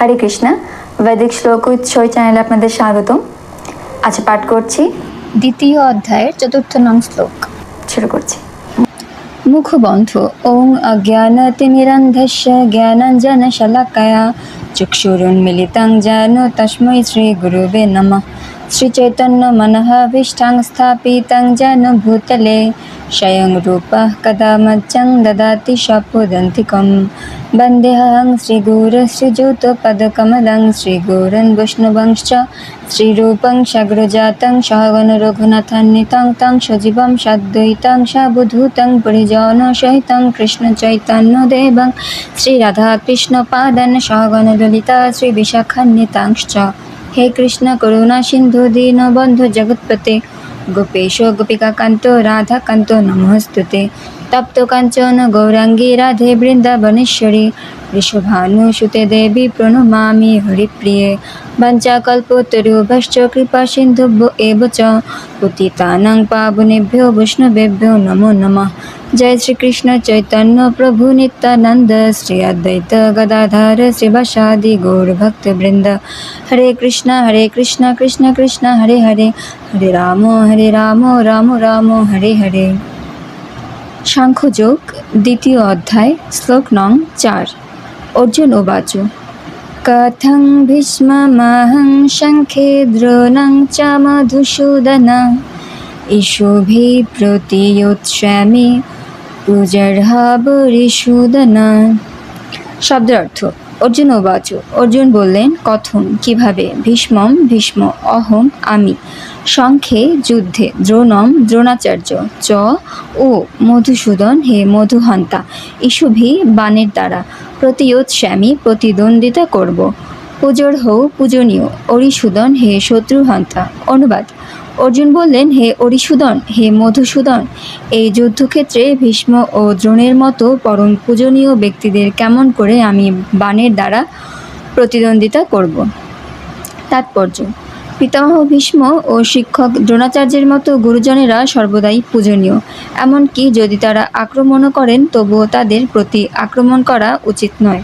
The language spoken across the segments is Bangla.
হরে কৃষ্ণা, বৈদিক শ্লোক উইথ সই চ্যানেলে আপনাদের স্বাগতম। আচ্ছা, পাঠ করছি দ্বিতীয় অধ্যায়ের ৪র্থ নং শ্লোক। শুরু করছি। মুখবন্ধ ওং অজ্ঞানতিমিরন্ধস্য জ্ঞানাঞ্জনশলাকয়া চক্ষুরুন্মিলিतं যেন তস্मै শ্রীগুরুবে নমঃ। শ্রীচৈতন্যমনঃভীষ্টাং স্থাপিतं যেন ভূতলে স্বয়ং রূপः কদা মহ্যং দদাতি স্বপদান্তিকम्। বন্দেহং শ্রীগুরুশ্রীযুতপদকমलं শ্রীগুরুन् বৈষ্ণবংশ্চ শ্রীরূপং সাগ্রজাतं সহগণ রঘুনাথান্বিतं तं সজীবं সাদ্বৈतं সাবধূतं পরিজনসহিतं কৃষ্ণচৈতন্যদেবং শ্রীরাধাকৃষ্ণপাদান সহগণ ললিতা শ্রীবিশাখান্বিতাংশ্চ। হে কৃষ্ণ করুণা সিন্ধু দীনবন্ধু জগৎপতে গোপেশ গোপিকাকান্ত রাধাকান্ত নমস্তুতে। তপ্ত কাঞ্চন গৌরাঙ্গী রাধে বৃন্দাবনেশ্বরী ঋষভানুসুতে দেবী প্রণমামি হরিপ্রিয়ে। বঞ্চাকল্পতরুভ্যশ্চ কৃপা সিন্ধুভ্য এব চ পতিতানাং পাবনেভ্যো বৈষ্ণবেভ্যো নমো নমঃ। জয় শ্রীকৃষ্ণ চৈতন্য প্রভু নিত্যানন্দ শ্রী অদ্বৈত গদাধর শ্রীবাসাদি গৌরভক্তবৃন্দ। হরে কৃষ্ণ কৃষ্ণ কৃষ্ণ হরে হরে, হরে রাম রাম রাম হরে হরে। সাংখ্যযোগ দ্বিতীয় অধ্যায় শ্লোক নং ৪। অর্জুন উবাচ কথং ভীষ্মমহং সংখ্যে দ্রোণং চ মধুসূদন ইষুভি প্রতিয়োৎস্যামি পূজার্হাবরিসূদন। শব্দের অর্থ। অর্জুন উবাচ, অর্জুন বললেন, কথম কিভাবে, ভীষ্মম ভীষ্ম, অহং আমি, সংখ্যে যুদ্ধে, দ্রোণম দ্রোণাচার্য, চ ও মধুসূদন হে মধুহন্তা, ইষুভি বাণের দ্বারা, প্রতিয়োৎস্যামি প্রতিদ্বন্দ্বিতা করব, পূজর্হ পূজনীয়, অরিসূদন হে শত্রুহন্তা। অনুবাদ। অর্জুন বললেন, হে অরিসূদন, হে মধুসূদন, এই যুদ্ধক্ষেত্রে ভীষ্ম ও দ্রোণের মতো পরম পূজনীয় ব্যক্তিদের কেমন করে আমি বাণের দ্বারা প্রতিদ্বন্দ্বিতা করব। তাৎপর্য। পিতামহ ভীষ্ম ও শিক্ষক দ্রোণাচার্যের মতো গুরুজনেরা সর্বদাই পূজনীয়। এমনকি যদি তারা আক্রমণও করেন তবুও তাদের প্রতি আক্রমণ করা উচিত নয়।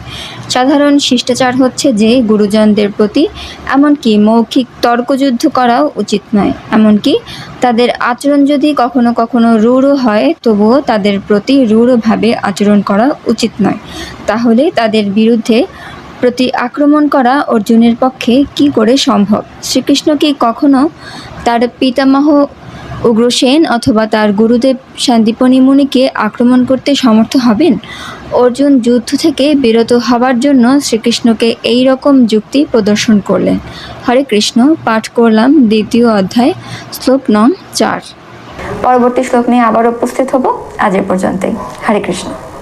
সাধারণ শিষ্টাচার হচ্ছে যে গুরুজনদের প্রতি এমনকি মৌখিক তর্কযুদ্ধ করাও উচিত নয়। এমনকি তাদের আচরণ যদি কখনো কখনো রূঢ় হয় তবুও তাদের প্রতি রূঢ়ভাবে আচরণ করা উচিত নয়। তাহলে তাদের বিরুদ্ধে প্রতি আক্রমণ করা অর্জুনের পক্ষে কি করে সম্ভব? শ্রীকৃষ্ণ কি কখনো তার পিতামহ উগ্রসেন অথবা তার গুরুদেব সান্দীপনী মুনিকে আক্রমণ করতে সমর্থ হবেন? অর্জুন যুদ্ধ থেকে বিরত হবার জন্য শ্রীকৃষ্ণকে এই রকম যুক্তি প্রদর্শন করলেন। হরে কৃষ্ণ। পাঠ করলাম দ্বিতীয় অধ্যায় শ্লোক নং ৪। পরবর্তী শ্লোক নিয়ে আবার উপস্থিত হব। আজ এ পর্যন্তই। হরে কৃষ্ণ।